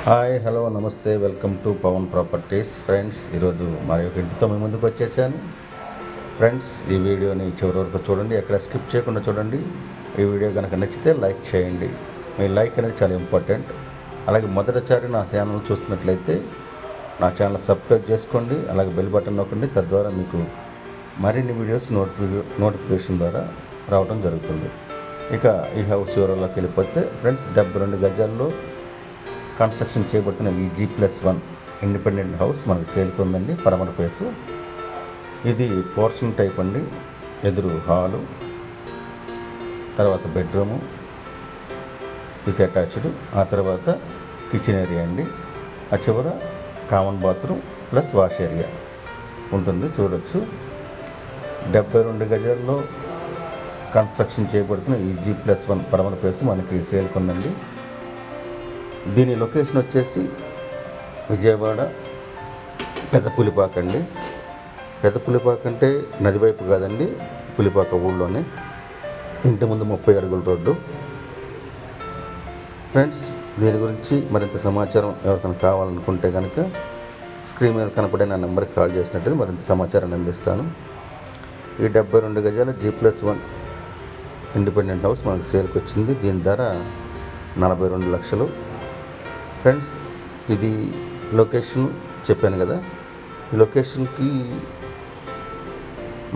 Hi hello నమస్తే welcome to Pavan properties friends. ఈరోజు మరి ఒక ఇంటితో మీ ముందుకు వచ్చేసాను ఫ్రెండ్స్. ఈ వీడియోని చివరి వరకు చూడండి, ఎక్కడ స్కిప్ చేయకుండా చూడండి. ఈ వీడియో కనుక నచ్చితే లైక్ చేయండి. మీ లైక్ అనేది చాలా ఇంపార్టెంట్. అలాగే మొదటిసారి నా ఛానల్ చూస్తున్నట్లయితే నా ఛానల్ సబ్స్క్రైబ్ చేసుకోండి, అలాగే బెల్ బటన్ నొక్కండి. తద్వారా మీకు మరిన్ని వీడియోస్ నోటిఫికేషన్ ద్వారా రావడం జరుగుతుంది. ఇక ఈ హౌస్ వివరాల్లోకి వెళ్ళిపోతే ఫ్రెండ్స్, 72 గజాల్లో కన్స్ట్రక్షన్ చేయబడుతున్న ఈ G+1 ఇండిపెండెంట్ హౌస్ మనకు సేల్కి ఉందండి. పడమర ఫేసు. ఇది పోర్షన్ టైప్ అండి. ఎదురు హాలు, తర్వాత బెడ్రూము విత్ అటాచ్డ్, ఆ తర్వాత కిచెన్ ఏరియా అండి. ఆ చివర common bathroom plus wash area ఉంటుంది, చూడొచ్చు. 72 గజాల్లో కన్స్ట్రక్షన్ చేయబడుతున్న ఈ G+1 పడమర ఫేసు మనకి సేల్కి ఉందండి. దీని లొకేషన్ వచ్చేసి విజయవాడ పెద్ద పులిపాక అండి. పెద్ద పులిపాక అంటే నది వైపు కాదండి, పులిపాక ఊళ్ళోనే. ఇంటి ముందు 30 అడుగుల రోడ్డు. ఫ్రెండ్స్, దీని గురించి మరింత సమాచారం ఎవరికైనా కావాలనుకుంటే కనుక స్క్రీన్ మీద కనపడే నా నెంబర్కి కాల్ చేసినట్టు మరింత సమాచారాన్ని అందిస్తాను. ఈ 72 గజాల G+1 ఇండిపెండెంట్ హౌస్ మనకు సేల్కి వచ్చింది. దీని ధర 42 లక్షలు. ఫ్రెండ్స్, ఇది లొకేషన్ చెప్పాను కదా, ఈ లొకేషన్కి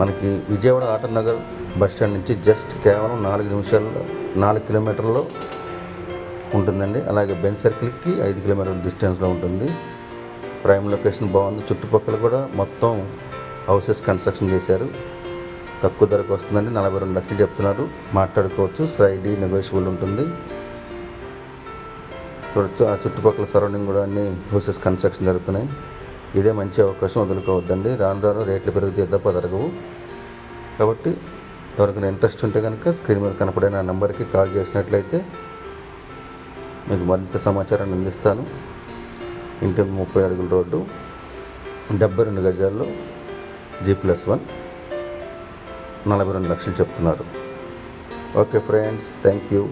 మనకి Vijayawada auto Nagar bus stand నుంచి జస్ట్ కేవలం 4 కిలోమీటర్లో ఉంటుందండి. అలాగే బెంజ్ సర్కిల్కి 5 కిలోమీటర్ల డిస్టెన్స్లో ఉంటుంది. ప్రైమ్ లొకేషన్ బాగుంది. చుట్టుపక్కల కూడా మొత్తం హౌసెస్ కన్స్ట్రక్షన్ చేశారు. తక్కువ ధరకు వస్తుందండి. 42 లక్షలు చెప్తున్నారు, మాట్లాడుకోవచ్చు. సైడ్ నెగోషియబుల్ ఉంటుంది, చూడొచ్చు. ఆ చుట్టుపక్కల సరౌండింగ్ కూడా అన్ని హౌసెస్ కన్స్ట్రక్షన్ జరుగుతున్నాయి. ఇదే మంచి అవకాశం, వదులుకోవద్దండి. రాను రాను రేట్లు పెరిగితే తప్ప జరగవు. కాబట్టి ఎవరికైనా ఇంట్రెస్ట్ ఉంటే కనుక స్క్రీన్ మీద కనపడే నా నెంబర్కి కాల్ చేసినట్లయితే మీకు మరింత సమాచారాన్ని అందిస్తాను. ఇంటి 30 అడుగుల రోడ్డు, 72 గజాల్లో G+1, 42 లక్షలు చెప్తున్నారు. Okay friends, thank you.